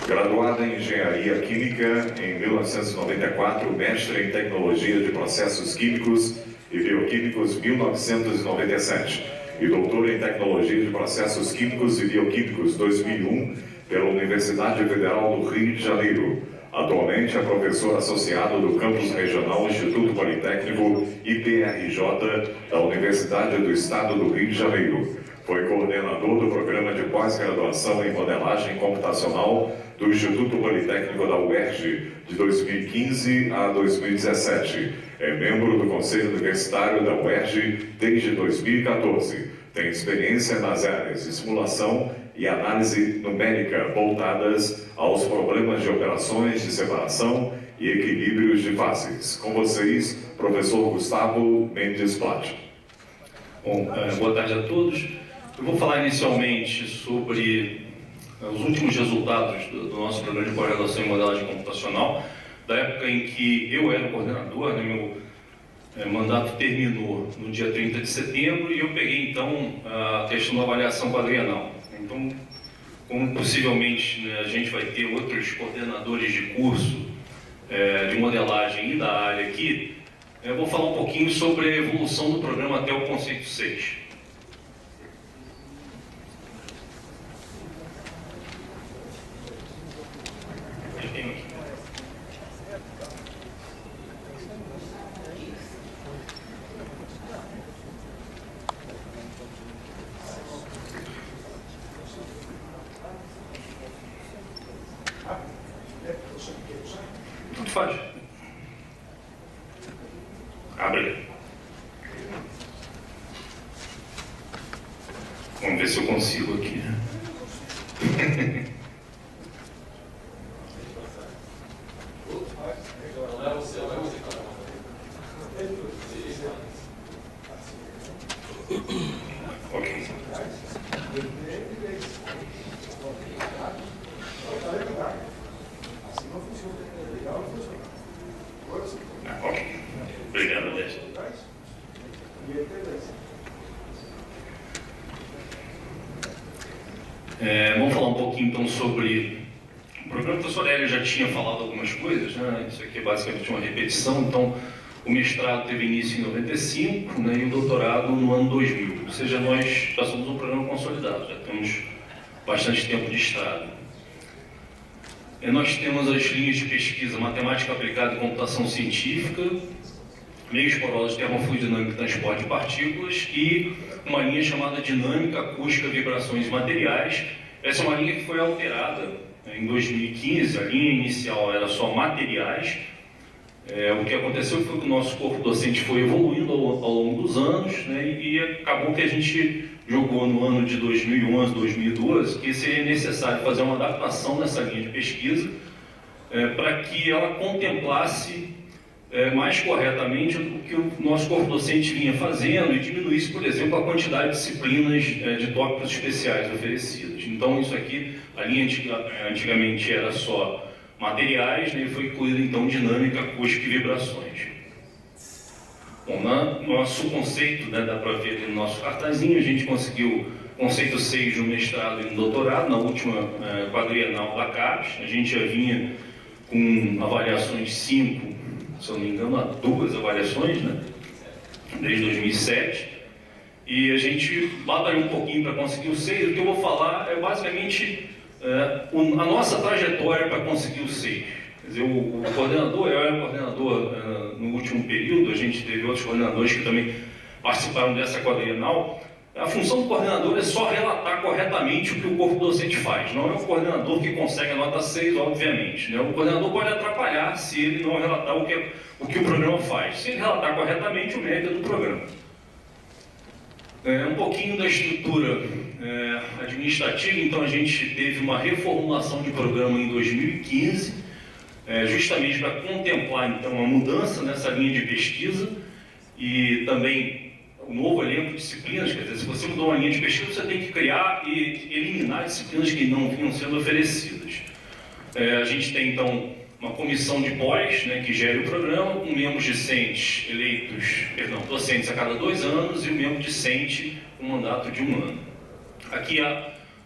Graduada em Engenharia Química em 1994, mestre em Tecnologia de Processos Químicos e Bioquímicos 1997 e doutor em Tecnologia de Processos Químicos e Bioquímicos 2001 pela Universidade Federal do Rio de Janeiro. Atualmente é professor associado do Campus Regional Instituto Politécnico IPRJ da Universidade do Estado do Rio de Janeiro. Foi coordenador do Programa de Pós-Graduação em Modelagem Computacional do Instituto Politécnico da UERJ de 2015 a 2017. É membro do Conselho Universitário da UERJ desde 2014. Tem experiência nas áreas de simulação e análise numérica voltadas aos problemas de operações de separação e equilíbrios de fases. Com vocês, professor Gustavo Mendes Platt. Bom, boa tarde a todos. Eu vou falar inicialmente sobre os últimos resultados do nosso programa de pós-graduação em modelagem computacional, da época em que eu era o coordenador, né, meu mandato terminou no dia 30 de setembro e eu peguei então a questão da avaliação quadrienal. Então, como possivelmente, né, a gente vai ter outros coordenadores de curso de modelagem e da área aqui, eu vou falar um pouquinho sobre a evolução do programa até o conceito 6. Tudo faz. Abre. Vamos ver se eu consigo aqui. Ok. Ok. Obrigado, Décio. Vamos falar um pouquinho então sobre o programa. O professor Hélio já tinha falado algumas coisas, né? Isso aqui é basicamente uma repetição. Então, o mestrado teve início em 95, né, e o doutorado no ano 2000. Ou seja, nós já somos um programa consolidado, já temos bastante tempo de estrada. Nós temos as linhas de pesquisa Matemática Aplicada e Computação Científica, Meios Porosos, Termofluidinâmica e Transporte de Partículas e uma linha chamada Dinâmica, Acústica, Vibrações e Materiais. Essa é uma linha que foi alterada em 2015, a linha inicial era só Materiais. O que aconteceu foi que o nosso corpo docente foi evoluindo ao longo dos anos, né, e acabou que a gente jogou no ano de 2011, 2012, que seria necessário fazer uma adaptação nessa linha de pesquisa para que ela contemplasse mais corretamente o que o nosso corpo docente vinha fazendo e diminuísse, por exemplo, a quantidade de disciplinas de tópicos especiais oferecidas. Então, isso aqui, a linha antigamente era só materiais, né, e foi incluído então dinâmica, acústica e vibrações. Bom, no nosso conceito, né, dá para ver ali no nosso cartazinho, a gente conseguiu conceito 6 no mestrado e no doutorado, na última quadrienal da CAPES. A gente já vinha com avaliações 5, se eu não me engano, há 2 avaliações, né, desde 2007. E a gente batalhou um pouquinho para conseguir o 6. O que eu vou falar é basicamente a nossa trajetória para conseguir o 6. Quer dizer, o coordenador, eu era coordenador no último período, a gente teve outros coordenadores que também participaram dessa quadrienal. A função do coordenador é só relatar corretamente o que o corpo docente faz. Não é o coordenador que consegue a nota 6, obviamente, né? O coordenador pode atrapalhar se ele não relatar o que o programa faz. Se ele relatar corretamente, o mérito é do programa. Um pouquinho da estrutura administrativa. Então, a gente teve uma reformulação de programa em 2015, justamente para contemplar então a mudança nessa linha de pesquisa e também o novo elenco de disciplinas. Quer dizer, se você mudou uma linha de pesquisa, você tem que criar e eliminar disciplinas que não vinham sendo oferecidas. A gente tem então uma comissão de pós, né, que gere o programa, com membros discentes docentes a cada 2 anos e o membro discente com mandato de 1 ano. Aqui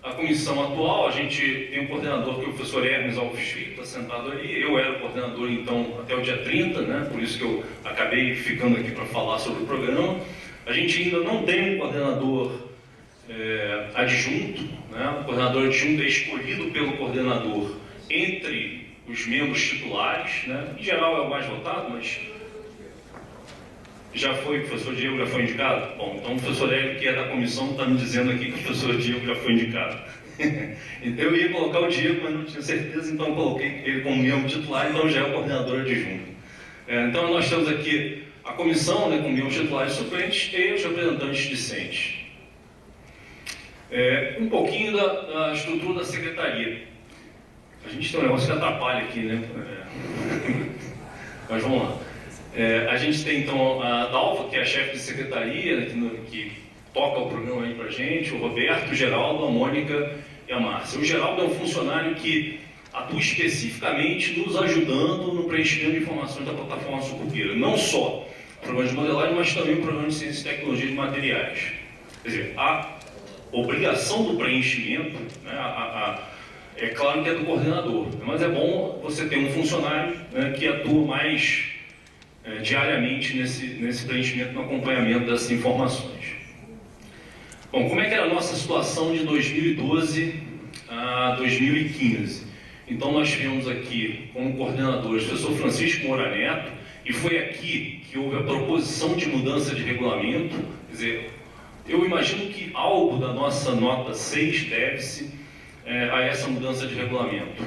A comissão atual, a gente tem um coordenador que é o professor Hermes Alves Filho, está sentado ali. Eu era o coordenador, então, até o dia 30, né? Por isso que eu acabei ficando aqui para falar sobre o programa. A gente ainda não tem um coordenador adjunto, né? O coordenador adjunto é escolhido pelo coordenador entre os membros titulares, né? Em geral é o mais votado, mas já foi, o professor Diego já foi indicado? Bom, então o professor Hélio, que é da comissão, está me dizendo aqui que o professor Diego já foi indicado. Então eu ia colocar o Diego, mas não tinha certeza, então eu coloquei ele como membro titular, então já é o coordenador adjunto. Então nós temos aqui a comissão, né, com membros titulares e suplentes e os representantes discentes. Um pouquinho da estrutura da secretaria. A gente tem um negócio que atrapalha aqui, né? Mas vamos lá. A gente tem então a Dalva, que é a chefe de secretaria, né, que toca o programa aí pra gente, o Roberto, o Geraldo, a Mônica e a Márcia. O Geraldo é um funcionário que atua especificamente nos ajudando no preenchimento de informações da plataforma Sucupira. Não só o programa de modelagem, mas também o programa de ciência e tecnologia de materiais. Quer dizer, a obrigação do preenchimento, né, é claro que é do coordenador, mas é bom você ter um funcionário, né, que atua mais diariamente nesse preenchimento, no acompanhamento dessas informações. Bom, como é que era a nossa situação de 2012 a 2015? Então nós tivemos aqui como coordenadores o professor Francisco Moura Neto, e foi aqui que houve a proposição de mudança de regulamento. Quer dizer, eu imagino que algo da nossa nota 6 deve-se a essa mudança de regulamento.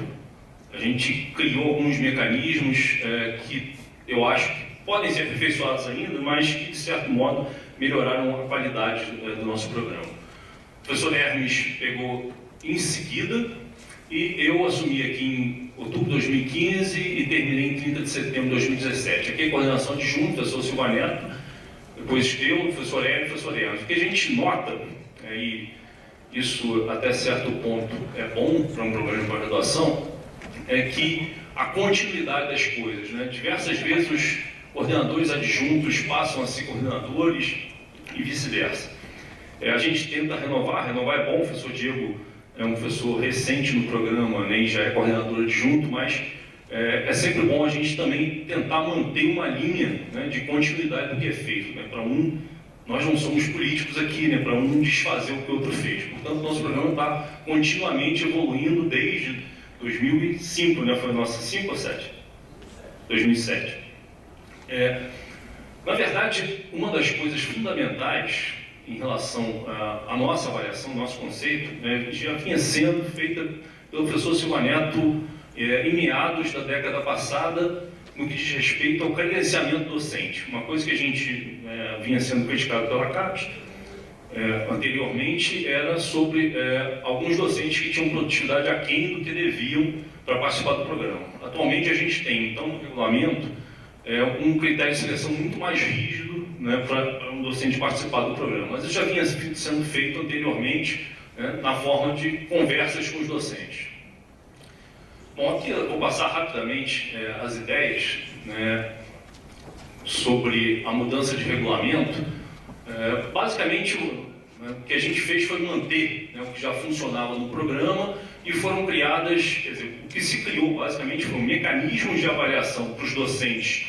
A gente criou alguns mecanismos que eu acho que podem ser aperfeiçoados ainda, mas que, de certo modo, melhoraram a qualidade do nosso programa. O professor Hermes pegou em seguida e eu assumi aqui em outubro de 2015 e terminei em 30 de setembro de 2017. Aqui a coordenação adjunta, o professor Silva Neto, depois eu, o professor Hélio e o professor Hermes. O que a gente nota, e isso até certo ponto é bom para um programa de pós-graduação, é que a continuidade das coisas, né? Diversas vezes os coordenadores adjuntos passam a ser coordenadores e vice-versa. A gente tenta renovar é bom. O professor Diego é um professor recente no programa, né, e já é coordenador adjunto, mas é sempre bom a gente também tentar manter uma linha, né, de continuidade do que é feito, né? Nós não somos políticos aqui, né, para um desfazer o que o outro fez. Portanto, nosso programa está continuamente evoluindo desde 2005, né? Foi a nossa 5 ou 7? 2007. Na verdade, uma das coisas fundamentais em relação à nossa avaliação, nosso conceito, né, já vinha sendo feita pelo professor Silva Neto em meados da década passada, no que diz respeito ao credenciamento docente. Uma coisa que a gente vinha sendo criticado pela CAPES anteriormente era sobre alguns docentes que tinham produtividade aquém do que deviam para participar do programa. Atualmente a gente tem, então, no regulamento, um critério de seleção muito mais rígido, né, para um docente participar do programa. Mas isso já vinha sendo feito anteriormente, né, na forma de conversas com os docentes. Bom, aqui eu vou passar rapidamente as ideias, né, sobre a mudança de regulamento. Basicamente, o que a gente fez foi manter, né, o que já funcionava no programa, e foram criadas, quer dizer, o que se criou basicamente foram mecanismos de avaliação para os docentes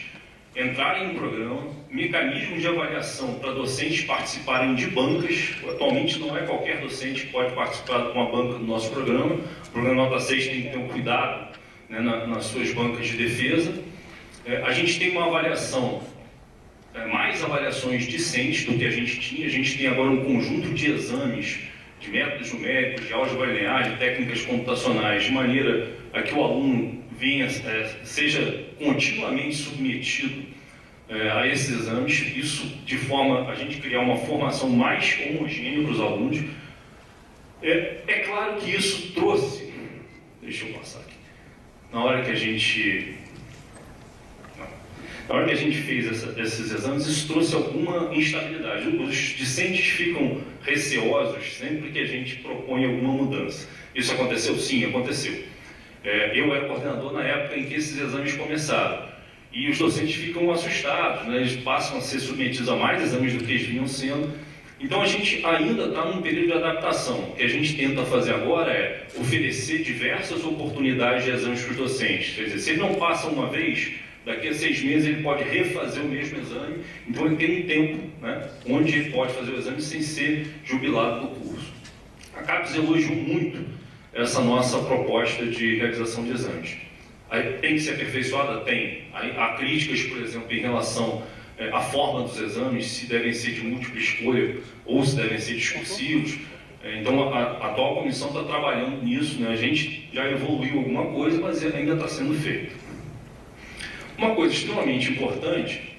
entrarem no programa, mecanismos de avaliação para docentes participarem de bancas. Atualmente não é qualquer docente que pode participar de uma banca do nosso programa. O programa Nota 6 tem que ter um cuidado, né, nas suas bancas de defesa. A gente tem uma avaliação, mais avaliações discentes do que a gente tinha. A gente tem agora um conjunto de exames de métodos numéricos, de álgebra linear, de técnicas computacionais, de maneira a que o aluno seja continuamente submetido a esses exames. Isso de forma a gente criar uma formação mais homogênea para os alunos. É claro que isso trouxe, deixa eu passar aqui, na hora que a gente fez esses exames, isso trouxe alguma instabilidade. Os discentes ficam receosos sempre que a gente propõe alguma mudança. Isso aconteceu? Sim, aconteceu. Eu era coordenador na época em que esses exames começaram. E os docentes ficam assustados, né? Eles passam a ser submetidos a mais exames do que eles vinham sendo. Então a gente ainda está num período de adaptação. O que a gente tenta fazer agora é oferecer diversas oportunidades de exames para os docentes. Quer dizer, se ele não passa uma vez, daqui a 6 meses ele pode refazer o mesmo exame, então ele tem um tempo, né, onde ele pode fazer o exame sem ser jubilado do curso. A CAPES elogiou muito essa nossa proposta de realização de exames. Aí, tem que ser aperfeiçoada? Tem. Aí, há críticas, por exemplo, em relação à forma dos exames, se devem ser de múltipla escolha ou se devem ser discursivos. Então, a atual comissão está trabalhando nisso, né? A gente já evoluiu alguma coisa, mas ainda está sendo feito. Uma coisa extremamente importante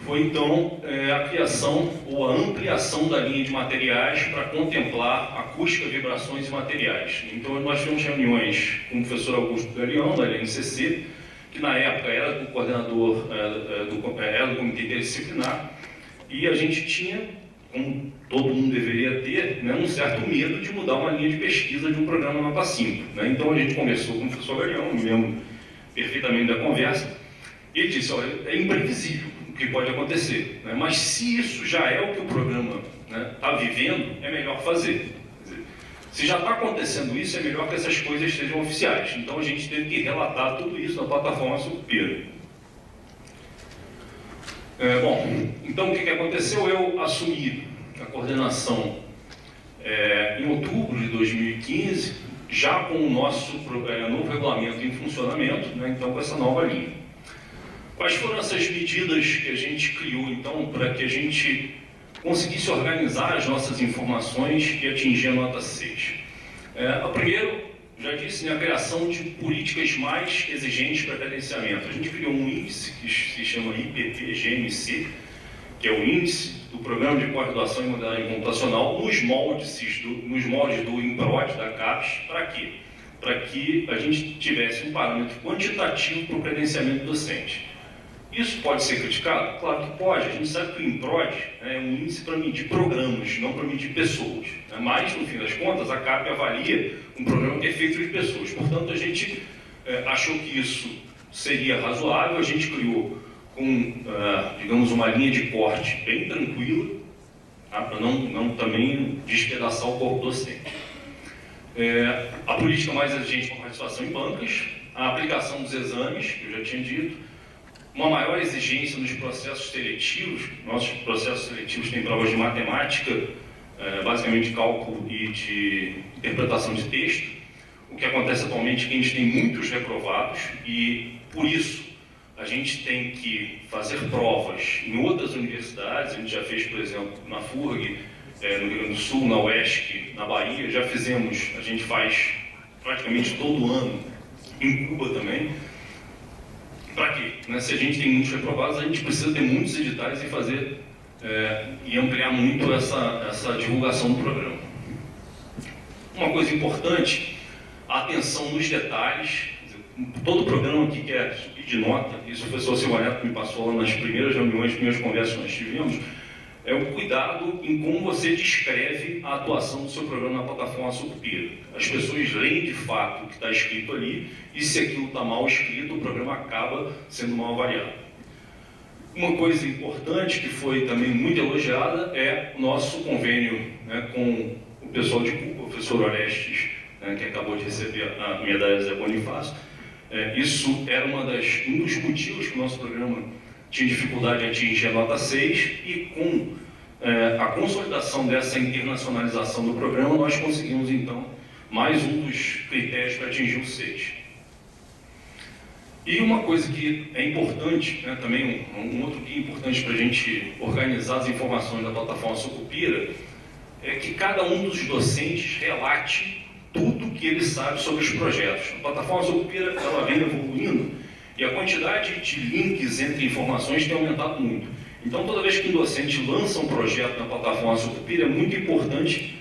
foi, então, a criação ou a ampliação da linha de materiais para contemplar acústica, vibrações e materiais. Então, nós tivemos reuniões com o professor Augusto Galeão, da LNCC, que na época era do coordenador, era do comitê interdisciplinar, e a gente tinha, como todo mundo deveria ter, né, um certo medo de mudar uma linha de pesquisa de um programa nota 5. Né? Então, a gente conversou com o professor Galeão, me lembro perfeitamente da conversa, e ele disse, olha, é imprevisível o que pode acontecer, né? Mas se isso já é o que o programa está vivendo, é melhor fazer. Quer dizer, se já está acontecendo isso, é melhor que essas coisas sejam oficiais. Então a gente teve que relatar tudo isso na plataforma Sucupira. Bom, então o que aconteceu? Eu assumi a coordenação em outubro de 2015, já com o nosso novo regulamento em funcionamento, né? Então com essa nova linha. Quais foram essas medidas que a gente criou, então, para que a gente conseguisse organizar as nossas informações e atingir a nota 6? A primeiro, já disse, né, a criação de políticas mais exigentes para credenciamento. A gente criou um índice que se chama IPT-GMC, que é o índice do Programa de Pós-Graduação em Modelagem Computacional, nos moldes do IMPROD, da CAPES. Para quê? Para que a gente tivesse um parâmetro quantitativo para o credenciamento docente. Isso pode ser criticado? Claro que pode. A gente sabe que o IMPROD é um índice para medir programas, não para medir pessoas. Mas, no fim das contas, a CAP avalia um programa que é feito de pessoas. Portanto, a gente achou que isso seria razoável. A gente criou com, digamos, uma linha de corte bem tranquila, para não também despedaçar o corpo docente. A política mais exigente com a participação em bancas, a aplicação dos exames, que eu já tinha dito, uma maior exigência nos processos seletivos. Nossos processos seletivos têm provas de matemática, basicamente de cálculo e de interpretação de texto. O que acontece atualmente é que a gente tem muitos reprovados e, por isso, a gente tem que fazer provas em outras universidades. A gente já fez, por exemplo, na FURG, no Rio Grande do Sul, na UESC, na Bahia. Já fizemos, a gente faz praticamente todo ano, em Cuba também. Para quê? Né? Se a gente tem muitos reprovados, a gente precisa ter muitos editais e fazer e ampliar muito essa divulgação do programa. Uma coisa importante, a atenção nos detalhes. Todo programa aqui quer subir de nota, isso o professor Silva Neto me passou lá nas primeiras reuniões, primeiras conversas que nós tivemos, é o cuidado em como você descreve a atuação do seu programa na plataforma Sucupira. As pessoas leem de fato o que está escrito ali, e se aquilo está mal escrito, o programa acaba sendo mal avaliado. Uma coisa importante que foi também muito elogiada é o nosso convênio, né, com o pessoal de Cuba, o professor Orestes, né, que acabou de receber a medalha Zé Bonifácio. Isso era um dos motivos que o nosso programa tinha dificuldade em atingir a nota 6, e com a consolidação dessa internacionalização do programa, nós conseguimos, então, mais um dos critérios para atingir o 6. E uma coisa que é importante, né, também um outro guia importante para a gente organizar as informações da plataforma Sucupira, é que cada um dos docentes relate tudo que ele sabe sobre os projetos. A plataforma Sucupira, ela vem evoluindo, e a quantidade de links entre informações tem aumentado muito. Então, toda vez que um docente lança um projeto na plataforma Sucupira, é muito importante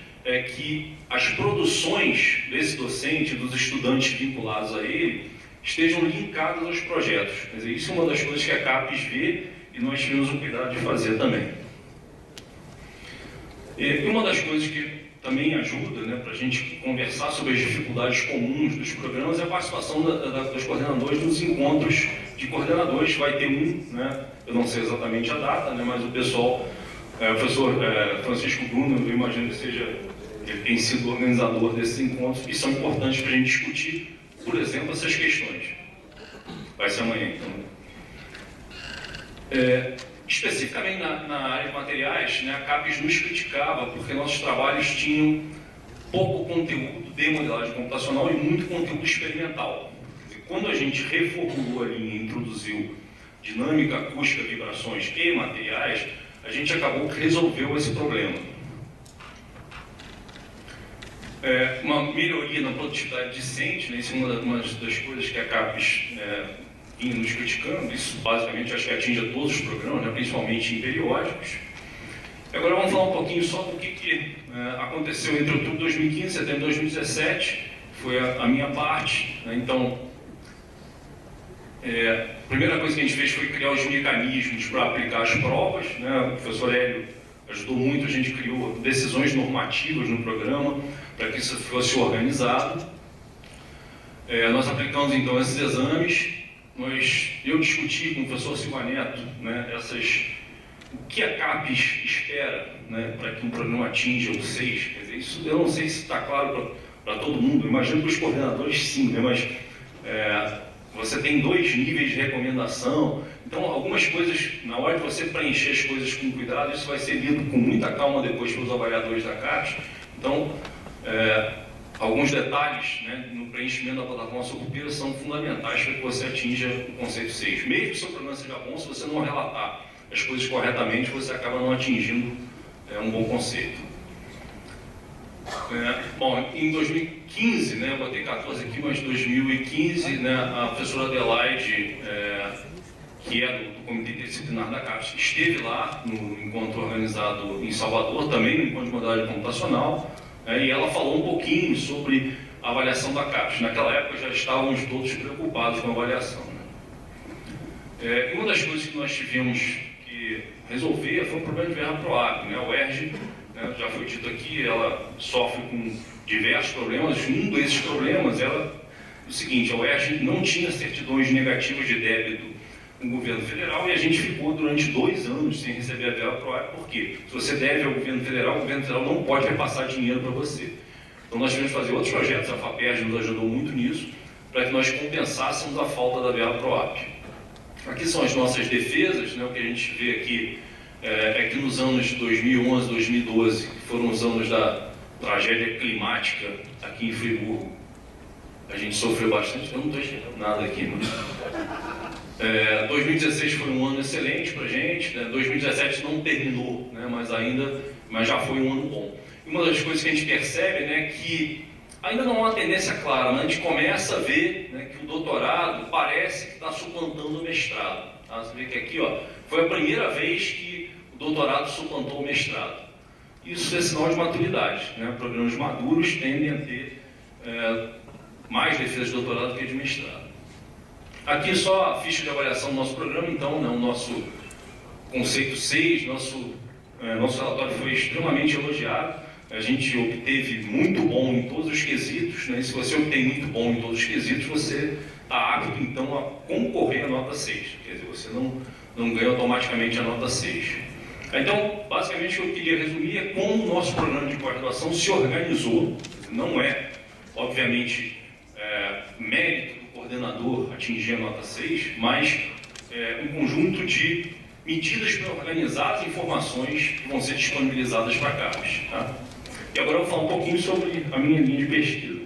que as produções desse docente, dos estudantes vinculados a ele, estejam linkadas aos projetos. Quer dizer, isso é uma das coisas que a CAPES vê e nós tivemos o cuidado de fazer também. E uma das coisas que também ajuda, né, para a gente conversar sobre as dificuldades comuns dos programas é a participação dos coordenadores nos encontros de coordenadores. Vai ter um, né, eu não sei exatamente a data, né, mas o pessoal O professor Francisco Bruno, eu imagino que ele tem sido organizador desses encontros, e são importantes para a gente discutir, por exemplo, essas questões. Vai ser amanhã, então. Especificamente na área de materiais, né, a CAPES nos criticava porque nossos trabalhos tinham pouco conteúdo de modelagem computacional e muito conteúdo experimental. Quando a gente reformulou a linha e introduziu dinâmica, acústica, vibrações e materiais, a gente acabou que resolveu esse problema. Uma melhoria na produtividade discente, né, isso é uma das coisas que a CAPES vinha nos criticando, isso basicamente acho que atinge a todos os programas, né, principalmente em periódicos. Agora vamos falar um pouquinho só do que aconteceu entre outubro de 2015 e setembro de 2017, foi a minha parte, né, então a primeira coisa que a gente fez foi criar os mecanismos para aplicar as provas, né, o professor Hélio ajudou muito, a gente criou decisões normativas no programa para que isso fosse organizado. Nós aplicamos então esses exames, eu discuti com o professor Silva Neto, né, o que a CAPES espera, né, para que um programa atinja o 6. Quer dizer, isso eu não sei se está claro para todo mundo, eu imagino que os coordenadores sim, né, mas você tem 2 níveis de recomendação, então algumas coisas, na hora de você preencher as coisas com cuidado, isso vai ser lido com muita calma depois pelos avaliadores da CAPES. Então, alguns detalhes, né, no preenchimento da plataforma Sucupira são fundamentais para que você atinja o conceito 6. Mesmo que o seu programa seja bom, se você não relatar as coisas corretamente, você acaba não atingindo um bom conceito. Bom, em 2015, né, eu botei 14 aqui, mas em 2015, né, a professora Adelaide, que é do Comitê Interdisciplinar da CAPES, esteve lá no encontro organizado em Salvador, também no encontro de modalidade computacional, e ela falou um pouquinho sobre a avaliação da CAPES. Naquela época já estávamos todos preocupados com a avaliação, né? E uma das coisas que nós tivemos que resolver foi o problema de verba PROAC, né? A UERJ, né, já foi dito aqui, ela sofre com diversos problemas. Um desses problemas era o seguinte: a UERJ não tinha certidões negativas de débito no governo federal e a gente ficou durante 2 anos sem receber a verba PROAC. Por quê? Se você deve ao governo federal, o governo federal não pode repassar dinheiro para você. Então nós tivemos que fazer outros projetos, a FAPERJ nos ajudou muito nisso, para que nós compensássemos a falta da verba PROAC. Aqui são as nossas defesas, né? O que a gente vê aqui é que nos anos 2011, 2012, que foram os anos da tragédia climática aqui em Friburgo, a gente sofreu bastante. Eu não estou enxergando nada aqui, mano. 2016 foi um ano excelente para a gente, né? 2017 não terminou, né? mas já foi um ano bom. E uma das coisas que a gente percebe, né, que ainda não há uma tendência clara, né? A gente começa a ver, né, que o doutorado parece que está suplantando o mestrado. Tá? Você vê que aqui, ó, foi a primeira vez que o doutorado suplantou o mestrado. Isso é sinal de maturidade, né? Programas maduros tendem a ter mais defesas de doutorado que de mestrado. Aqui só a ficha de avaliação do nosso programa, então, né, o nosso conceito 6, nosso relatório foi extremamente elogiado. A gente obteve muito bom em todos os quesitos, né? E se você obtém muito bom em todos os quesitos, você está apto, então, a concorrer à nota 6. Quer dizer, você não ganha automaticamente a nota 6. Então, basicamente, o que eu queria resumir é como o nosso programa de pós-graduação se organizou. Não é, obviamente, mérito do coordenador atingir a nota 6, mas um conjunto de medidas para organizar as informações que vão ser disponibilizadas para a CAPES. Tá? E agora eu vou falar um pouquinho sobre a minha linha de pesquisa.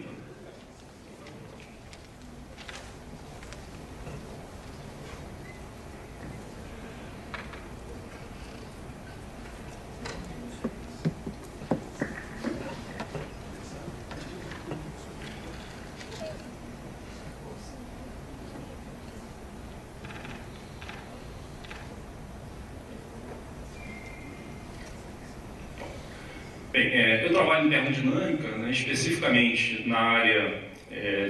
Bem, eu trabalho em termodinâmica, né, especificamente na área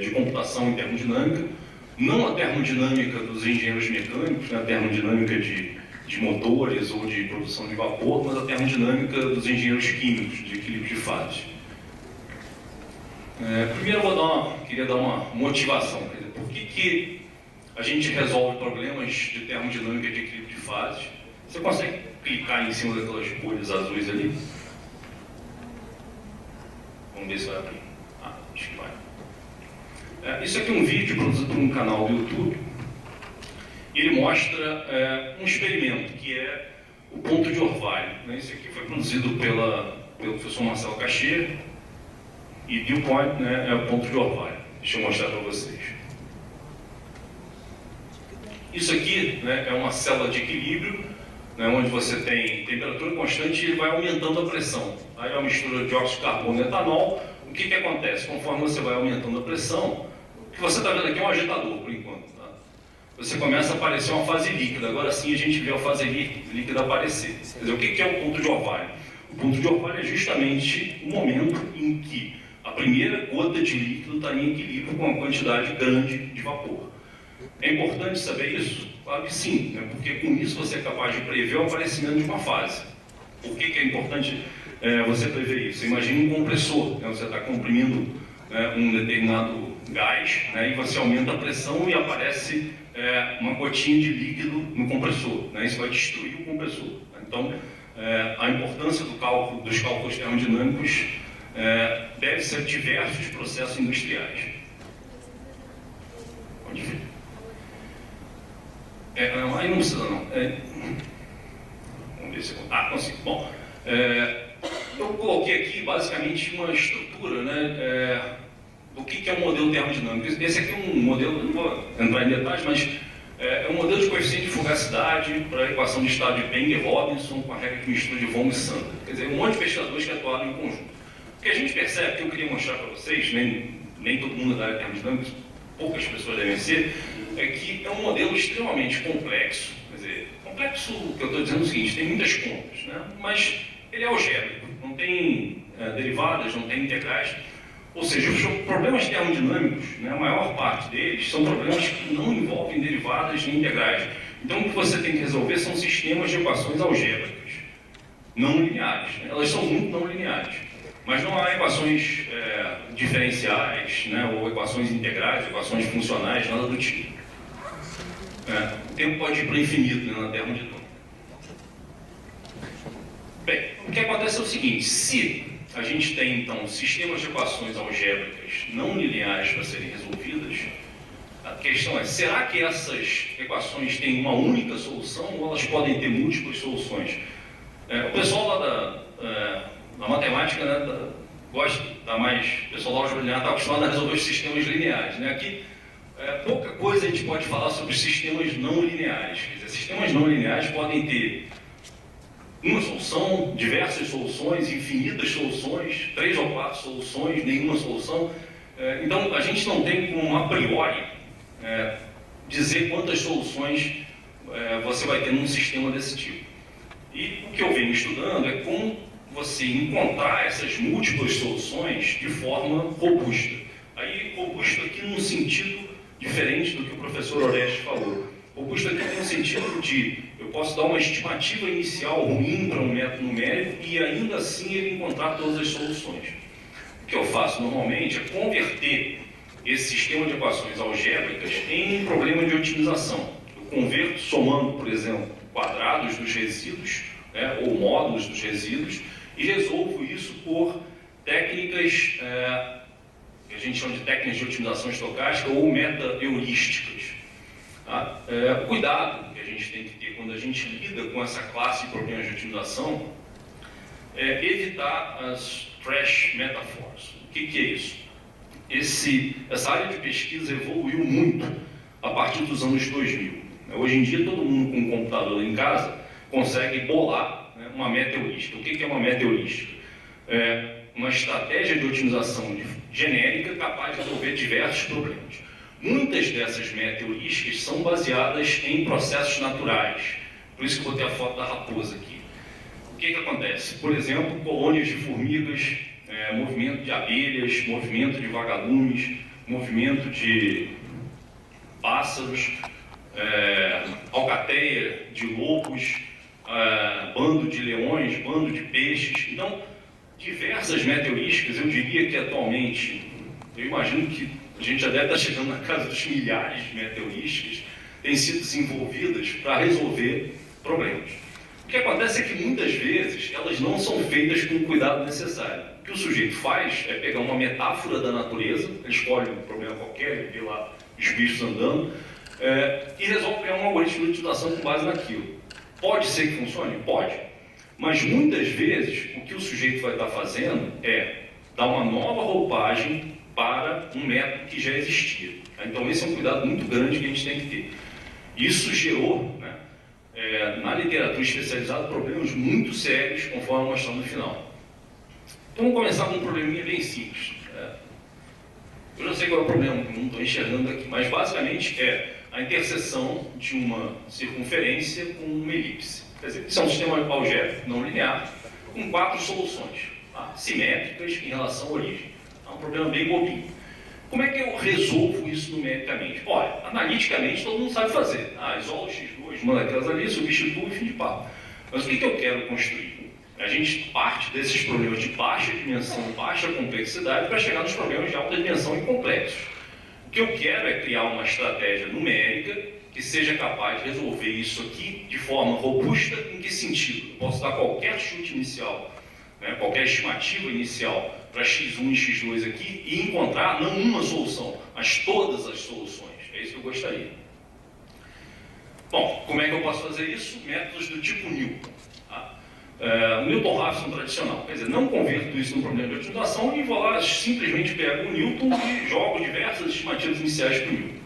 de computação em termodinâmica, não a termodinâmica dos engenheiros mecânicos, né, a termodinâmica de motores ou de produção de vapor, mas a termodinâmica dos engenheiros químicos, de equilíbrio de fases. Primeiro eu queria dar uma motivação, quer dizer, por que a gente resolve problemas de termodinâmica de equilíbrio de fases? Você consegue clicar em cima daquelas bolhas azuis ali. Vamos ver se vai abrir. Acho que vai. Isso aqui é um vídeo produzido por um canal do YouTube. E ele mostra um experimento, que é o ponto de orvalho. Esse aqui foi produzido pelo professor Marcelo Cacheira. E Dew Point, é o ponto de orvalho. Deixa eu mostrar para vocês. Isso aqui, é uma célula de equilíbrio, onde você tem temperatura constante e ele vai aumentando a pressão. Aí é uma mistura de óxido de carbono e etanol. O que acontece? Conforme você vai aumentando a pressão, o que você está vendo aqui é um agitador, por enquanto. Tá? Você começa a aparecer uma fase líquida. Agora sim a gente vê a fase líquida aparecer. Quer dizer, o que é o ponto de orvalho? O ponto de orvalho é justamente o momento em que a primeira gota de líquido está em equilíbrio com uma quantidade grande de vapor. É importante saber isso? Claro que sim, porque com isso você é capaz de prever o aparecimento de uma fase. Por que é importante você prever isso? Você imagina um compressor, você está comprimindo um determinado gás, e você aumenta a pressão e aparece uma gotinha de líquido no compressor. Isso vai destruir o compressor. Então, a importância dos cálculos termodinâmicos deve ser diversos processos industriais. Pode ver. Aí não precisa não. Vamos ver se eu... consigo. Bom, eu coloquei aqui basicamente uma estrutura, do que é um modelo termodinâmico. Esse aqui é um modelo, não vou entrar em detalhes, mas é um modelo de coeficiente de fugacidade para a equação de estado de Bang-Robinson com a regra de mistura de Von e Sander. Quer dizer, um monte de pesquisadores que atuaram em conjunto. O que a gente percebe, que eu queria mostrar para vocês, nem todo mundo da área termodinâmica, poucas pessoas devem ser, é que é um modelo extremamente complexo. Quer dizer, complexo, que eu estou dizendo é o seguinte, tem muitas contas, mas ele é algébrico, não tem derivadas, não tem integrais. Ou seja, os problemas termodinâmicos, a maior parte deles, são problemas que não envolvem derivadas nem integrais. Então, o que você tem que resolver são sistemas de equações algébricas, não lineares. Elas são muito não lineares. Mas não há equações diferenciais, ou equações integrais, equações funcionais, nada do tipo. O tempo pode ir para o infinito na termodinâmica. Bem, o que acontece é o seguinte, se a gente tem, então, sistemas de equações algébricas não lineares para serem resolvidas, a questão é, será que essas equações têm uma única solução ou elas podem ter múltiplas soluções? O pessoal lá da matemática, gosta, o pessoal da álgebra linear está acostumado a resolver os sistemas lineares. Aqui, pouca coisa a gente pode falar sobre sistemas não lineares. Quer dizer, sistemas não lineares podem ter uma solução, diversas soluções, infinitas soluções, 3 ou 4 soluções, nenhuma solução. Então, a gente não tem como, a priori, dizer quantas soluções você vai ter num sistema desse tipo. E o que eu venho estudando é como você encontrar essas múltiplas soluções de forma robusta. Aí, robusta aqui num sentido diferente do que o professor Oreste falou. Robusto aqui tem um sentido de eu posso dar uma estimativa inicial ruim para um método numérico e ainda assim ele encontrar todas as soluções. O que eu faço normalmente é converter esse sistema de equações algébricas em um problema de otimização. Eu converto somando, por exemplo, quadrados dos resíduos, ou módulos dos resíduos, e resolvo isso por técnicas que a gente chama de técnicas de otimização estocástica ou meta-heurísticas. O cuidado que a gente tem que ter quando a gente lida com essa classe de problemas de otimização é evitar as trash metaphors. O que é isso? Essa área de pesquisa evoluiu muito a partir dos anos 2000. Hoje em dia, todo mundo com um computador em casa consegue bolar uma meta heurística. O que é uma meta heurística? É uma estratégia de otimização genérica capaz de resolver diversos problemas. Muitas dessas meta-heurísticas são baseadas em processos naturais. Por isso que eu botei a foto da raposa aqui. O que acontece? Por exemplo, colônias de formigas, movimento de abelhas, movimento de vagalumes, movimento de pássaros, alcateia de lobos, bando de leões, bando de peixes. Então, diversas meta-heurísticas, eu diria que atualmente, eu imagino que a gente já deve estar chegando na casa dos milhares de meta-heurísticas, têm sido desenvolvidas para resolver problemas. O que acontece é que muitas vezes elas não são feitas com o cuidado necessário. O que o sujeito faz é pegar uma metáfora da natureza, ele escolhe um problema qualquer, ele vê lá os bichos andando, e resolve criar um algoritmo de utilização com base naquilo. Pode ser que funcione? Pode. Mas muitas vezes o que o sujeito vai estar fazendo é dar uma nova roupagem para um método que já existia. Então esse é um cuidado muito grande que a gente tem que ter. Isso gerou, né, na literatura especializada, problemas muito sérios, conforme eu mostrar no final. Então vamos começar com um probleminha bem simples. Eu já sei qual é o problema, não estou enxergando aqui, mas basicamente é a interseção de uma circunferência com uma elipse. Quer dizer, isso é um sistema algébrico não linear com 4 soluções, tá, simétricas em relação à origem. É um problema bem bobinho. Como é que eu resolvo isso numericamente? Olha, analiticamente todo mundo sabe fazer. Isola o x2, manda aquelas ali, substitui e fim de papo. Mas o que eu quero construir? A gente parte desses problemas de baixa dimensão, baixa complexidade, para chegar nos problemas de alta dimensão e complexos. O que eu quero é criar uma estratégia numérica que seja capaz de resolver isso aqui de forma robusta. Em que sentido? Eu posso dar qualquer chute inicial, né, qualquer estimativa inicial para x1 e x2 aqui e encontrar não uma solução, mas todas as soluções. É isso que eu gostaria. Bom, como é que eu posso fazer isso? Métodos do tipo Newton. Newton-Raphson tradicional. Quer dizer, não converto isso num problema de otimização e vou lá, simplesmente pego o Newton e jogo diversas estimativas iniciais para o Newton.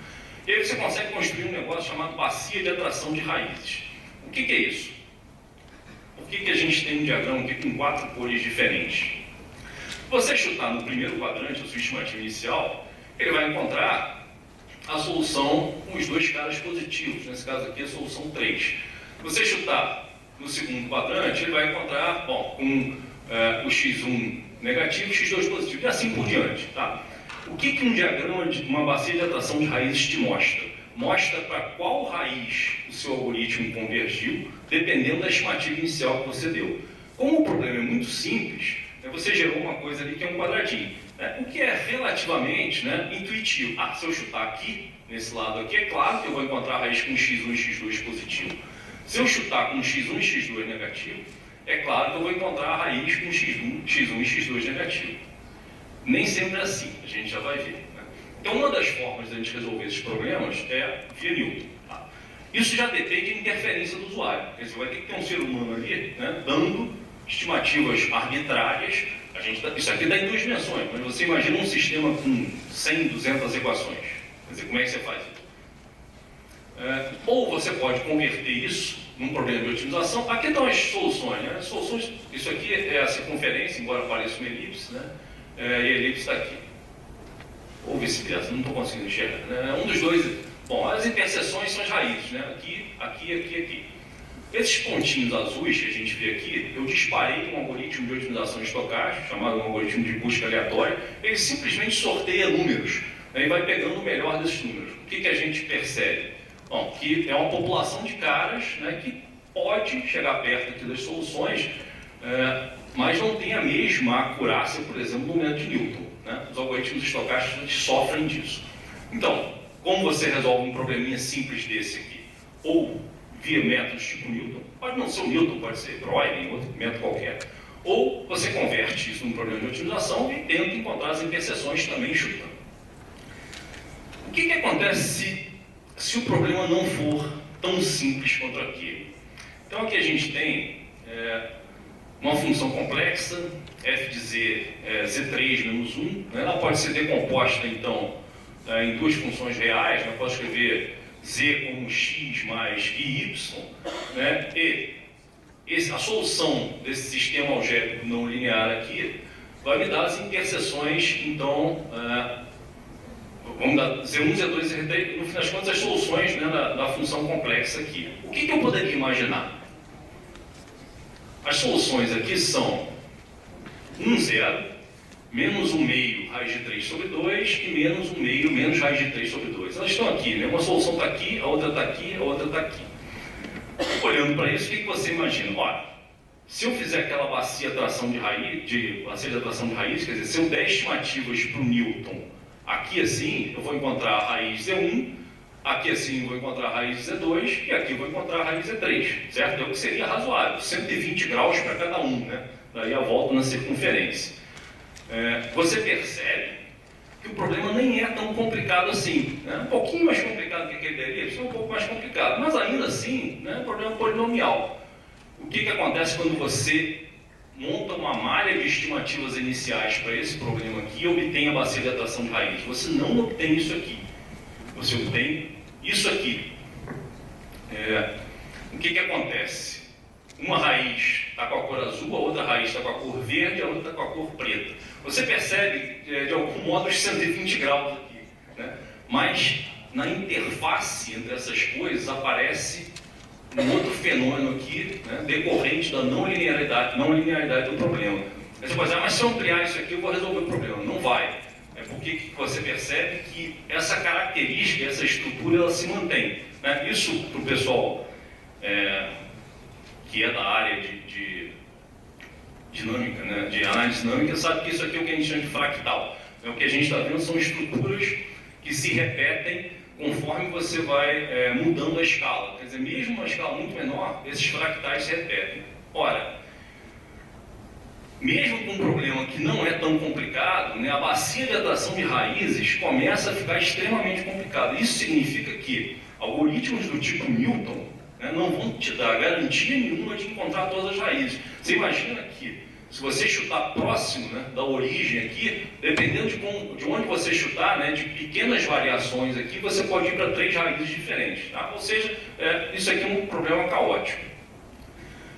E aí você consegue construir um negócio chamado bacia de atração de raízes. O que é isso? Por que a gente tem um diagrama aqui com 4 cores diferentes? Você chutar no primeiro quadrante a sua estimativa inicial, ele vai encontrar a solução com os 2 caras positivos, nesse caso aqui a solução 3. Você chutar no segundo quadrante, ele vai encontrar, bom, com o x1 negativo e x2 positivo, e assim por diante. Tá? O que um diagrama de uma bacia de atração de raízes te mostra? Mostra para qual raiz o seu algoritmo convergiu, dependendo da estimativa inicial que você deu. Como o problema é muito simples, você gerou uma coisa ali que é um quadradinho, né? O que é relativamente, né, intuitivo. Se eu chutar aqui, nesse lado aqui, é claro que eu vou encontrar a raiz com x1 e x2 positivo. Se eu chutar com x1 e x2 negativo, é claro que eu vou encontrar a raiz com x1 e x2 negativo. Nem sempre é assim, a gente já vai ver. Né? Então, uma das formas de a gente resolver esses problemas é via Newton. Tá? Isso já depende de interferência do usuário. Quer dizer, vai ter que ter um ser humano ali, né, dando estimativas arbitrárias. Isso aqui dá em 2 dimensões, mas você imagina um sistema com 100, 200 equações. Quer dizer, como é que você faz isso? Ou você pode converter isso num problema de otimização. Aqui estão as soluções, né? Soluções, isso aqui é a circunferência, embora pareça uma elipse, né? E a elipse está aqui. Ou vice-versa, não estou conseguindo enxergar. Né? Um dos dois. Bom, as interseções são as raízes, né? Aqui, aqui, aqui, aqui. Esses pontinhos azuis que a gente vê aqui, eu disparei um algoritmo de otimização estocástica, chamado um algoritmo de busca aleatória. Ele simplesmente sorteia números, né? E vai pegando o melhor desses números. O que a gente percebe? Bom, que é uma população de caras, né, que pode chegar perto aqui das soluções, mas não tem a mesma acurácia, por exemplo, do método de Newton. Né? Os algoritmos estocásticos sofrem disso. Então, como você resolve um probleminha simples desse aqui? Ou via métodos tipo Newton, pode não ser o Newton, pode ser Broyden, outro método qualquer. Ou você converte isso num problema de otimização e tenta encontrar as interseções também chutando. O que acontece se o problema não for tão simples quanto aquele? Então aqui a gente tem uma função complexa, f de z é z3 menos 1, né? Ela pode ser decomposta então em 2 funções reais, eu posso escrever z como x mais y, né? E a solução desse sistema algébrico não linear aqui vai me dar as interseções, então, vamos dar Z1, Z2, Z3, no fim das contas, as soluções, né, da função complexa aqui. O que eu poderia imaginar? As soluções aqui são 1, 0, menos 1 meio raiz de 3 sobre 2 e menos 1 meio menos raiz de 3 sobre 2. Elas estão aqui, né? Uma solução está aqui, a outra está aqui, a outra está aqui. Olhando para isso, o que você imagina? Olha, se eu fizer aquela bacia de atração de raiz, quer dizer, se eu der estimativas para o Newton aqui assim, eu vou encontrar a raiz Z1, Aqui assim vou encontrar a raiz de Z2 e aqui vou encontrar a raiz de Z3, certo? É o que seria razoável, 120 graus para cada um, né? Daí a volta na circunferência. Você percebe que o problema nem é tão complicado assim, né? Um pouquinho mais complicado que aquele dali, isso é um pouco mais complicado, mas ainda assim, né, o problema é polinomial. O que acontece quando você monta uma malha de estimativas iniciais para esse problema aqui e obtém a bacia de atração de raiz? Você não obtém isso aqui. Você obtém isso aqui. O que acontece? Uma raiz está com a cor azul, a outra raiz está com a cor verde, a outra está com a cor preta. Você percebe, de algum modo, os 120 graus aqui, né? Mas na interface entre essas coisas aparece um outro fenômeno aqui, né, decorrente da não linearidade do problema. Você pode dizer, mas se eu ampliar isso aqui eu vou resolver o problema. Não vai. É porque você percebe que essa característica, essa estrutura, ela se mantém, né? Isso para o pessoal que é da área de dinâmica, né, de análise dinâmica, sabe que isso aqui é o que a gente chama de fractal. O que a gente está vendo são estruturas que se repetem conforme você vai mudando a escala. Quer dizer, mesmo uma escala muito menor, esses fractais se repetem. Ora, mesmo com um problema que não é tão complicado, né, a bacia de atração de raízes começa a ficar extremamente complicada. Isso significa que algoritmos do tipo Newton, né, não vão te dar garantia nenhuma de encontrar todas as raízes. Você imagina que, se você chutar próximo, né, da origem aqui, dependendo de onde você chutar, né, de pequenas variações aqui, você pode ir para 3 raízes diferentes. Tá? Ou seja, isso aqui é um problema caótico.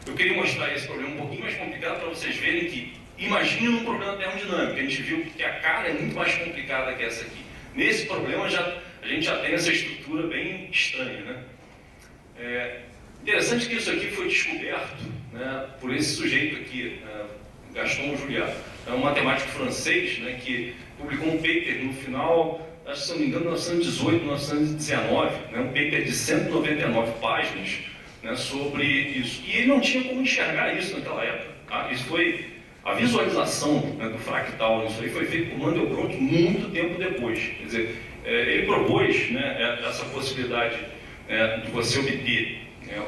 Eu queria mostrar esse problema um pouquinho mais complicado para vocês verem que, imagine um problema termodinâmico. A gente viu que a cara é muito mais complicada que essa aqui. Nesse problema, a gente já tem essa estrutura bem estranha, né? Interessante que isso aqui foi descoberto, né, por esse sujeito aqui, Gaston Juliat. É um matemático francês, né, que publicou um paper no final, acho que se não me engano, 1918, 1919, né, um paper de 199 páginas, né, sobre isso. E ele não tinha como enxergar isso naquela época. Tá? Isso foi a visualização, né, do fractal, isso aí foi feito por Mandelbrot muito tempo depois. Quer dizer, ele propôs, né, essa possibilidade de você obter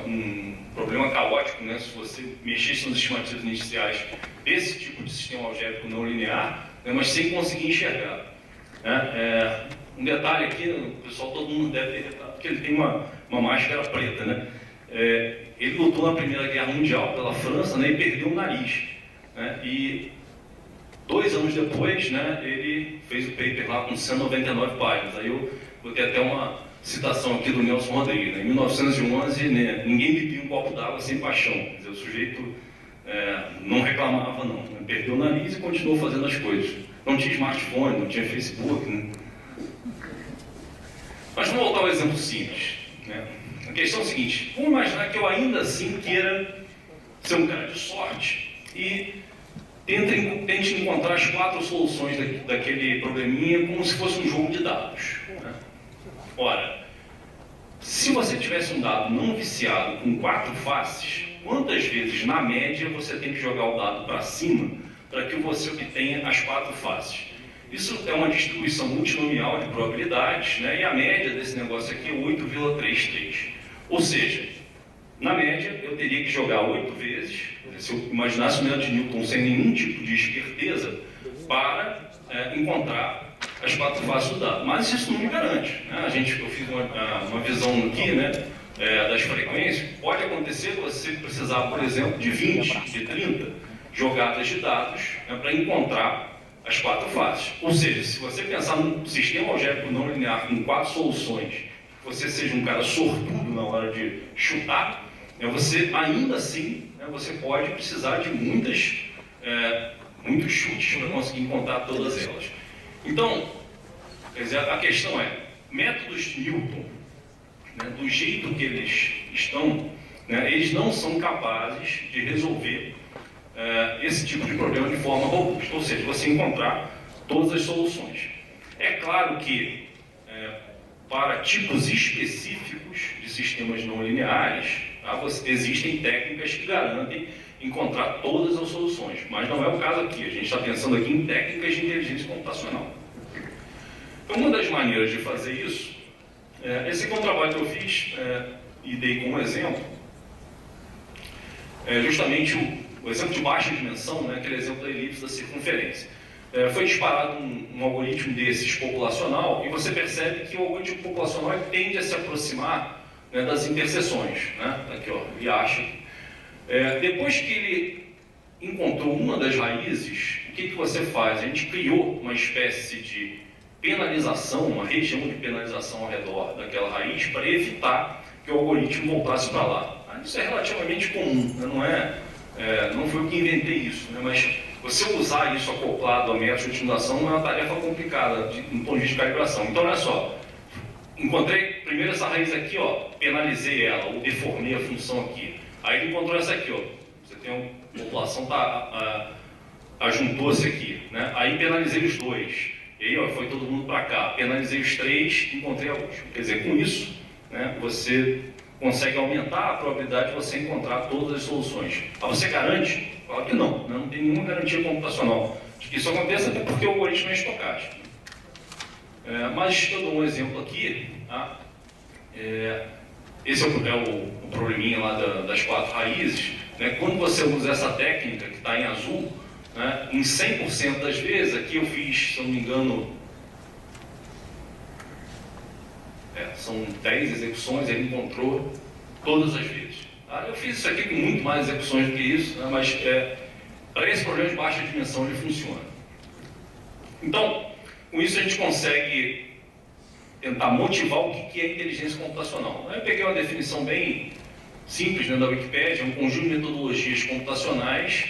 um problema caótico, né, se você mexesse nas estimativas iniciais desse tipo de sistema algébrico não linear, né, mas sem conseguir enxergar. Um detalhe aqui, o pessoal, todo mundo deve ter reparado, porque ele tem uma máscara preta, né? Ele lutou na Primeira Guerra Mundial pela França, né, e perdeu o nariz. Né, e 2 anos depois, né, ele fez o paper lá com 199 páginas. Aí eu vou ter até uma citação aqui do Nelson Rodrigues. Né? Em 1911, né, ninguém bebia um copo d'água sem paixão. Quer dizer, o sujeito não reclamava, não. Né? Perdeu o nariz e continuou fazendo as coisas. Não tinha smartphone, não tinha Facebook. Né? Mas vamos voltar ao exemplo simples. Né? A questão é a seguinte: vamos imaginar que eu ainda assim queira ser um cara de sorte e tente encontrar as 4 soluções daquele probleminha como se fosse um jogo de dados. Né? Ora, se você tivesse um dado não viciado com 4 faces, quantas vezes, na média, você tem que jogar o dado para cima para que você obtenha as 4 faces? Isso é uma distribuição multinomial de probabilidades, né? E a média desse negócio aqui é 8,33. Ou seja, na média, eu teria que jogar 8 vezes, se eu imaginasse o método de Newton sem nenhum tipo de esperteza, para encontrar as 4 faces do dado. Mas isso não me garante. Né? Eu fiz uma visão aqui, né, das frequências. Pode acontecer você precisar, por exemplo, de 20, de 30 jogadas de dados, né, para encontrar as 4 faces. Ou seja, se você pensar num sistema algébrico não linear com 4 soluções, você seja um cara sortudo na hora de chutar, né, você ainda assim, né, você pode precisar de muitos chutes para conseguir encontrar todas elas. Então, quer dizer, a questão é, métodos de Newton, né, do jeito que eles estão, né, eles não são capazes de resolver esse tipo de problema de forma robusta, ou seja, você encontrar todas as soluções. É claro que, para tipos específicos de sistemas não lineares, tá, existem técnicas que garantem encontrar todas as soluções, mas não é o caso aqui. A gente está pensando aqui em técnicas de inteligência computacional. Então, uma das maneiras de fazer isso Esse aqui é um trabalho que eu fiz e dei como exemplo, justamente o exemplo de baixa dimensão, né, aquele exemplo da elipse da circunferência. Foi disparado um algoritmo desses populacional e você percebe que o algoritmo populacional tende a se aproximar, né, das interseções. Né? Aqui, ó, ele acha. Depois que ele encontrou uma das raízes, o que você faz? A gente criou uma espécie de penalização, uma região de penalização ao redor daquela raiz para evitar que o algoritmo voltasse para lá. Isso é relativamente comum, né? Não foi eu que inventei isso, né? Mas você usar isso acoplado a métodos de otimização não é uma tarefa complicada do ponto de vista de calibração. Então, olha só, encontrei primeiro essa raiz aqui, ó, penalizei ela, ou deformei a função aqui. Aí ele encontrou essa aqui, ó. Você tem uma população, ajuntou-se aqui, né? Aí penalizei os dois. E aí, ó, foi todo mundo para cá. Penalizei os três, encontrei a última. Quer dizer, com isso, né, você consegue aumentar a probabilidade de você encontrar todas as soluções. Mas você garante? Claro que não. Não tem nenhuma garantia computacional de que isso aconteça, até porque o algoritmo é estocástico. Mas eu dou um exemplo aqui. Tá? Esse é o probleminha lá das 4 raízes. Né? Quando você usa essa técnica, que está em azul, né, em 100% das vezes, aqui eu fiz, se eu não me engano, são 10 execuções, ele encontrou todas as vezes. Tá? Eu fiz isso aqui com muito mais execuções do que isso, né, mas para esse problema de baixa dimensão ele funciona. Então, com isso a gente consegue tentar motivar o que é inteligência computacional. Eu peguei uma definição bem simples, né, da Wikipédia, um conjunto de metodologias computacionais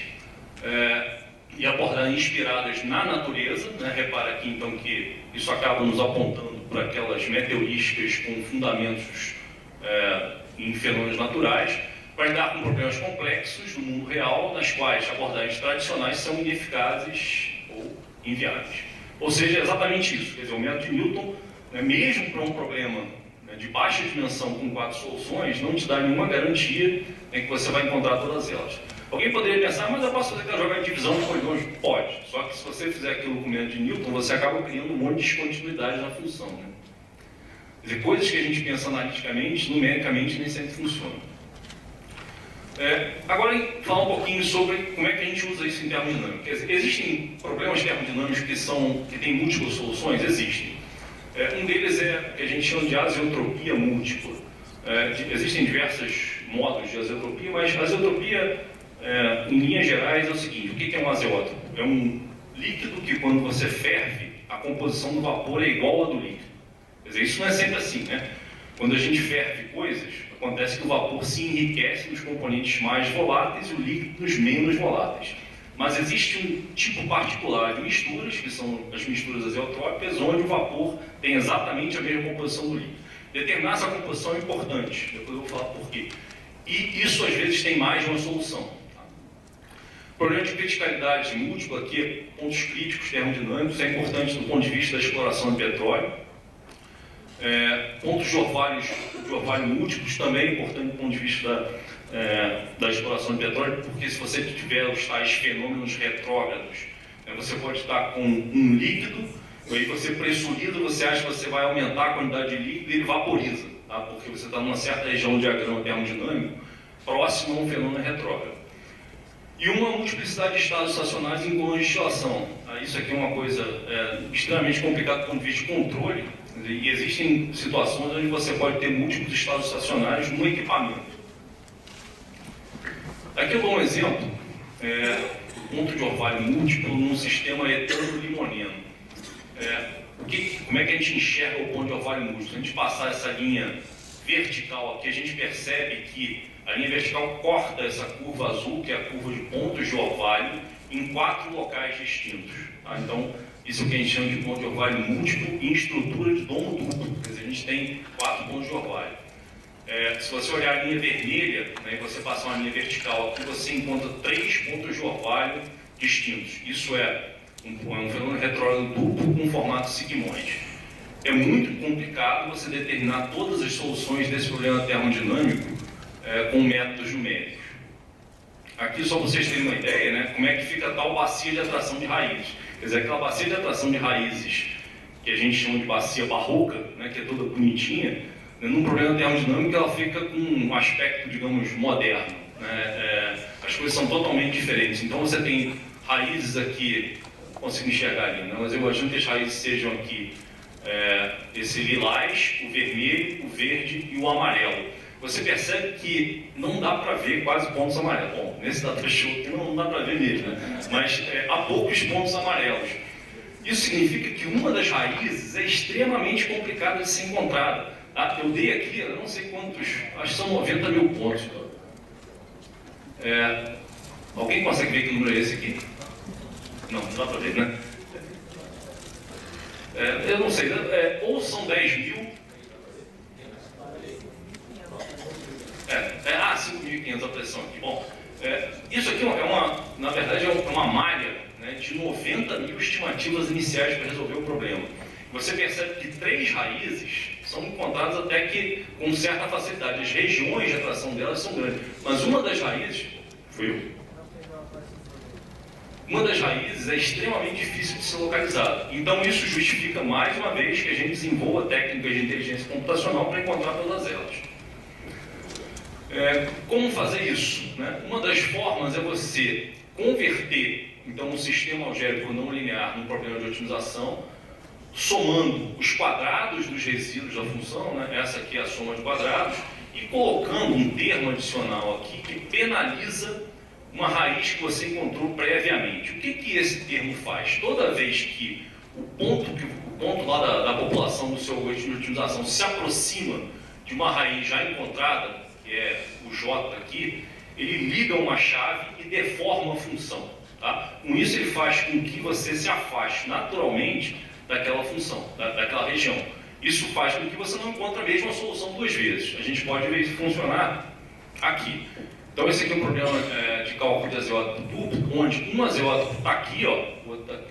e abordagens inspiradas na natureza. Né? Repara aqui então que isso acaba nos apontando para aquelas meteorísticas com fundamentos em fenômenos naturais, para lidar com problemas complexos no mundo real, nas quais abordagens tradicionais são ineficazes ou inviáveis. Ou seja, é exatamente isso. Quer dizer, o método de Newton, né, mesmo para um problema, né, de baixa dimensão com 4 soluções, não te dá nenhuma garantia, né, que você vai encontrar todas elas. Alguém poderia pensar, mas eu posso fazer aquela jogada de divisão de polígonos? Pode. Só que se você fizer aquilo com o método de Newton, você acaba criando um monte de descontinuidade na função. Né? Quer dizer, coisas que a gente pensa analiticamente, numericamente, nem sempre funcionam. Agora, falar um pouquinho sobre como é que a gente usa isso em termodinâmica. Quer dizer, existem problemas termodinâmicos que têm múltiplas soluções? Existem. Um deles é o que a gente chama de azeotropia múltipla. Existem diversos modos de azeotropia, mas a azeotropia, em linhas gerais, é o seguinte: o que é um azeótropo? É um líquido que, quando você ferve, a composição do vapor é igual à do líquido. Quer dizer, isso não é sempre assim, né? Quando a gente ferve coisas, acontece que o vapor se enriquece nos componentes mais voláteis e o líquido nos menos voláteis. Mas existe um tipo particular de misturas, que são as misturas azeotrópicas, onde o vapor tem exatamente a mesma composição do líquido. Determinar essa composição é importante, depois eu vou falar por quê. E isso, às vezes, tem mais de uma solução. O problema de criticalidade múltipla, aqui, pontos críticos termodinâmicos, é importante do ponto de vista da exploração de petróleo. Pontos de orvalho múltiplos também é importante do ponto de vista da exploração de petróleo, porque se você tiver os tais fenômenos retrógrados, você pode estar com um líquido, aí você pressuriza, você acha que você vai aumentar a quantidade de líquido e ele vaporiza, tá? Porque você está numa certa região do diagrama termodinâmico próximo a um fenômeno retrógrado. E uma multiplicidade de estados estacionários em congestilação. Isso aqui é uma coisa extremamente complicada do ponto de vista de controle, e existem situações onde você pode ter múltiplos estados estacionários no equipamento. Aqui eu dou um exemplo, ponto de orvalho múltiplo num sistema etano-limoneno. Como é que a gente enxerga o ponto de orvalho múltiplo? Se a gente passar essa linha vertical aqui, a gente percebe que a linha vertical corta essa curva azul, que é a curva de pontos de orvalho, em 4 locais distintos. Tá? Então, isso é o que a gente chama de ponto de orvalho múltiplo em estrutura de domo duplo. Quer dizer, a gente tem 4 pontos de orvalho. Se você olhar a linha vermelha, né, e você passar uma linha vertical aqui, você encontra 3 pontos de orvalho distintos. Isso é um fenômeno retrógrado duplo com formato sigmoide. É muito complicado você determinar todas as soluções desse problema termodinâmico com métodos numéricos. Aqui, só para vocês terem uma ideia, né, como é que fica a tal bacia de atração de raízes. Quer dizer, aquela bacia de atração de raízes que a gente chama de bacia barroca, né, que é toda bonitinha, né, num problema termodinâmico ela fica com um aspecto, digamos, moderno. Né? As coisas são totalmente diferentes. Então você tem raízes aqui, não consigo enxergar ali, né, mas eu imagino que as raízes sejam aqui esse lilás, o vermelho, o verde e o amarelo. Você percebe que não dá para ver quase pontos amarelos. Bom, nesse data show aqui não dá para ver mesmo, né? Mas há poucos pontos amarelos. Isso significa que uma das raízes é extremamente complicada de ser encontrada. Tá? Eu dei aqui, eu não sei quantos, acho que são 90 mil pontos. Alguém consegue ver que número é esse aqui? Não dá para ver, né? Eu não sei, ou são 10 mil... 5.500 a pressão aqui. Bom, isso aqui na verdade é uma malha, né, de 90 mil estimativas iniciais para resolver o problema. Você percebe que 3 raízes são encontradas até que com certa facilidade. As regiões de atração delas são grandes. Mas uma das raízes... Uma das raízes é extremamente difícil de ser localizada. Então isso justifica mais uma vez que a gente desenvolva técnicas de inteligência computacional para encontrar todas elas. Como fazer isso? Né? Uma das formas é você converter então um sistema algébrico não linear num problema de otimização, somando os quadrados dos resíduos da função, né? Essa aqui é a soma de quadrados, e colocando um termo adicional aqui que penaliza uma raiz que você encontrou previamente. O que esse termo faz? Toda vez que o ponto lá da população do seu algoritmo de otimização se aproxima de uma raiz já encontrada, que é o J aqui, ele liga uma chave e deforma a função. Tá? Com isso ele faz com que você se afaste naturalmente daquela função, daquela região. Isso faz com que você não encontre a mesma solução 2 vezes. A gente pode ver isso funcionar aqui. Então esse aqui é um problema de cálculo de azeótropo duplo, onde um azeótropo está aqui, ó,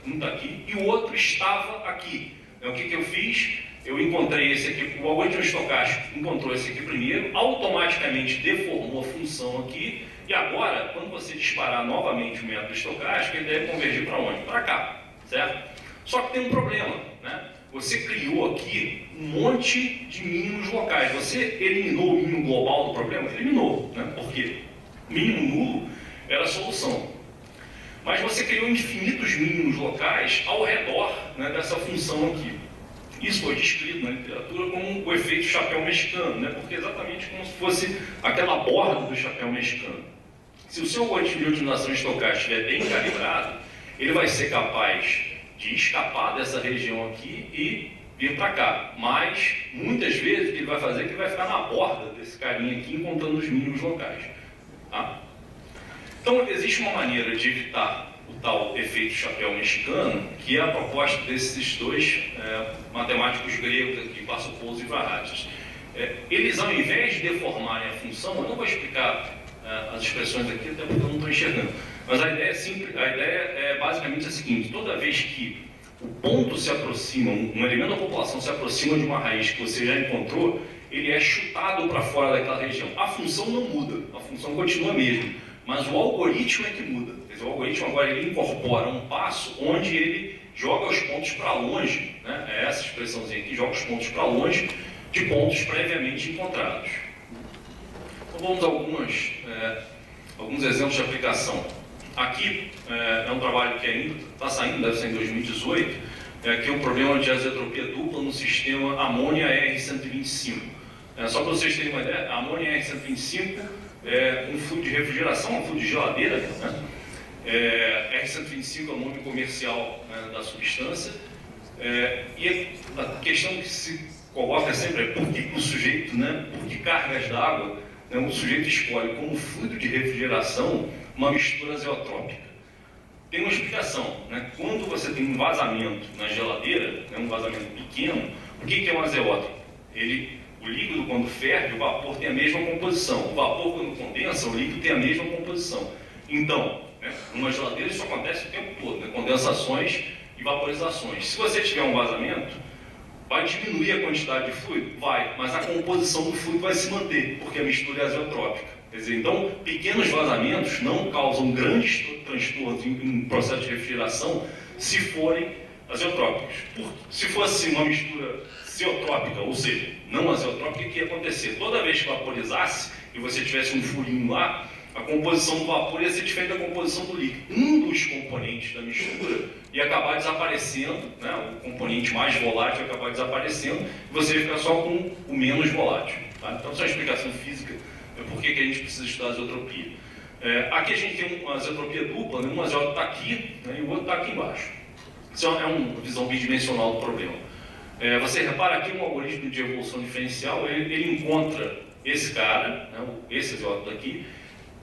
um está aqui, e o outro estava aqui. Então o que eu fiz? Eu encontrei esse aqui, o algoritmo estocástico encontrou esse aqui primeiro, automaticamente deformou a função aqui, e agora, quando você disparar novamente o método estocástico, ele deve convergir para onde? Para cá, certo? Só que tem um problema, né? Você criou aqui um monte de mínimos locais. Você eliminou o mínimo global do problema? Eliminou, né? Por quê? O mínimo nulo era a solução. Mas você criou infinitos mínimos locais ao redor, né, dessa função aqui. Isso foi descrito na literatura como o efeito chapéu mexicano, né? Porque é exatamente como se fosse aquela borda do chapéu mexicano. Se o seu algoritmo de otimização estocástica estiver bem calibrado, ele vai ser capaz de escapar dessa região aqui e vir para cá. Mas, muitas vezes, o que ele vai fazer é que ele vai ficar na borda desse carinha aqui, encontrando os mínimos locais. Tá? Então, existe uma maneira de evitar o tal efeito chapéu mexicano, que é a proposta desses dois matemáticos gregos aqui, Passopoulos e Varrades. Eles, ao invés de deformarem a função, eu não vou explicar as expressões aqui, até porque eu não estou enxergando, mas a ideia é simples, a ideia é basicamente a seguinte: toda vez que o ponto se aproxima, um elemento da população se aproxima de uma raiz que você já encontrou, ele é chutado para fora daquela região. A função não muda, a função continua a mesma, mas o algoritmo é que muda. Quer dizer, o algoritmo agora ele incorpora um passo onde ele joga os pontos para longe, né? É essa expressãozinha aqui, joga os pontos para longe de pontos previamente encontrados. Então vamos a alguns exemplos de aplicação. Aqui é um trabalho que ainda está saindo, deve ser em 2018, que é um problema de azeotropia dupla no sistema amônia R125. Só para vocês terem uma ideia, a amônia R125 é um fluido de refrigeração, um fluido de geladeira, né? R125 é o nome comercial, né, da substância, e a questão que se coloca sempre é por que o sujeito, né, por que cargas d'água, né, o sujeito escolhe como fluido de refrigeração uma mistura azeotrópica. Tem uma explicação, né? Quando você tem um vazamento na geladeira, né, um vazamento pequeno, o que é um azeótropo? O líquido, quando ferve, o vapor tem a mesma composição. O vapor, quando condensa, o líquido tem a mesma composição. Então, né, numa geladeira isso acontece o tempo todo, né, condensações e vaporizações. Se você tiver um vazamento, vai diminuir a quantidade de fluido? Vai, mas a composição do fluido vai se manter, porque a mistura é azeotrópica. Quer dizer, então, pequenos vazamentos não causam grandes transtornos em processo de refrigeração se forem azeotrópicos. Se fosse uma mistura zeotrópica, ou seja, não azeotrópica, o que ia acontecer? Toda vez que vaporizasse e você tivesse um furinho lá, a composição do vapor ia ser diferente da composição do líquido. Um dos componentes da mistura ia acabar desaparecendo, né? O componente mais volátil ia acabar desaparecendo, e você ia ficar só com o menos volátil. Tá? Então, essa é uma explicação física de por que a gente precisa estudar a azeotropia. Aqui a gente tem uma azeotropia dupla, né? Um azeótropo está aqui, né? E o outro está aqui embaixo. Isso é uma visão bidimensional do problema. Você repara aqui um algoritmo de evolução diferencial, ele encontra esse cara, né? Esse azeótropo aqui,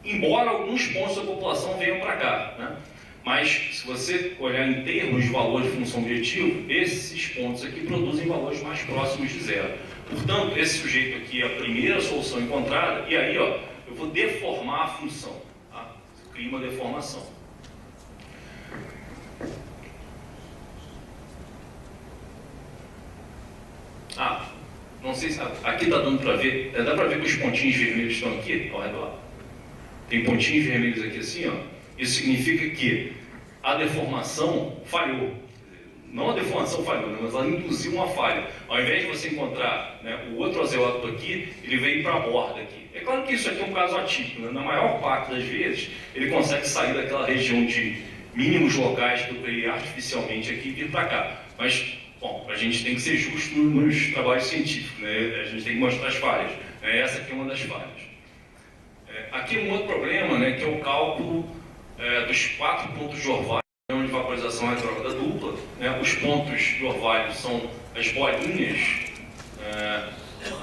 embora alguns pontos da população venham para cá, né? Mas se você olhar em termos de valor de função objetivo, esses pontos aqui produzem valores mais próximos de zero. Portanto, esse sujeito aqui é a primeira solução encontrada, e aí ó, eu vou deformar a função, tá? Cria uma deformação. Não sei se aqui está dando para ver, dá para ver que os pontinhos vermelhos estão aqui ao redor. Tem pontinhos vermelhos aqui assim, ó. Isso significa que a deformação falhou. Não a deformação falhou, né, mas ela induziu uma falha. Ao invés de você encontrar, né, o outro azeótropo aqui, ele veio para a borda aqui. É claro que isso aqui é um caso atípico, né? Na maior parte das vezes, ele consegue sair daquela região de mínimos locais que eu criei artificialmente aqui e vir para cá. Mas, bom, a gente tem que ser justo nos trabalhos científicos, né? A gente tem que mostrar as falhas. Essa aqui é uma das falhas. Aqui um outro problema, né, que é o cálculo dos 4 pontos de orvalho de vaporização retrógrada dupla. Né? Os pontos de orvalho são as bolinhas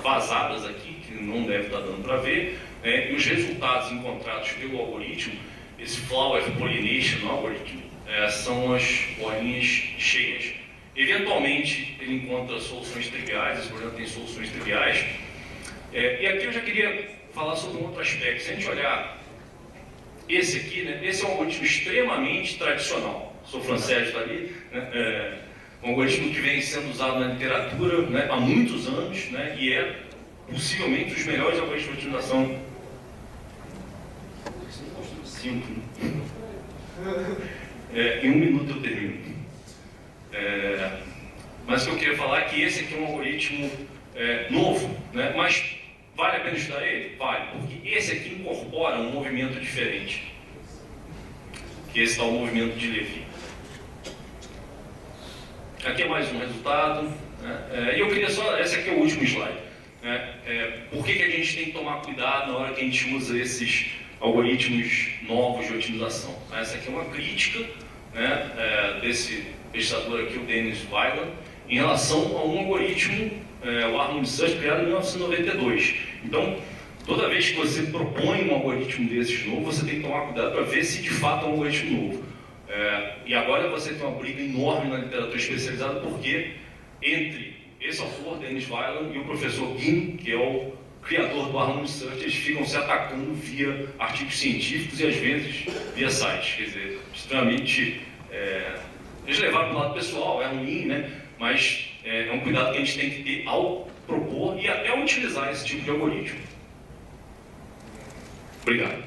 vazadas aqui, que não deve estar dando para ver, e os resultados encontrados pelo algoritmo, esse Flower Pollination Algorithm, são as bolinhas cheias. Eventualmente ele encontra soluções triviais, esse problema tem soluções triviais, e aqui eu já queria falar sobre um outro aspecto. Se a gente olhar esse aqui, né, esse é um algoritmo extremamente tradicional. O Sr. Francés está ali, né, um algoritmo que vem sendo usado na literatura, né, há muitos anos, né, e é possivelmente os melhores algoritmos de otimização. 5. Em 1 minuto eu termino. Mas o que eu queria falar é que esse aqui é um algoritmo novo, né, mas vale a pena estudar ele? Vale, porque esse aqui incorpora um movimento diferente, que esse tal movimento de Levy. Aqui é mais um resultado, né? E eu queria só, esse aqui é o último slide, né? Por que a gente tem que tomar cuidado na hora que a gente usa esses algoritmos novos de otimização? Essa aqui é uma crítica, né, desse pesquisador aqui, o Dennis Weiland, em relação a um algoritmo, o Harmony Search, criado em 1992. Então, toda vez que você propõe um algoritmo desses novo, você tem que tomar cuidado para ver se de fato é um algoritmo novo. E agora você tem uma briga enorme na literatura especializada, porque entre esse autor, Dennis Weiland, e o professor Gim, que é o criador do Harmony Search, eles ficam se atacando via artigos científicos e às vezes via sites. Quer dizer, extremamente... eles levaram para o lado pessoal, é ruim, né? Mas é um cuidado que a gente tem que ter ao propor e até utilizar esse tipo de algoritmo. Obrigado.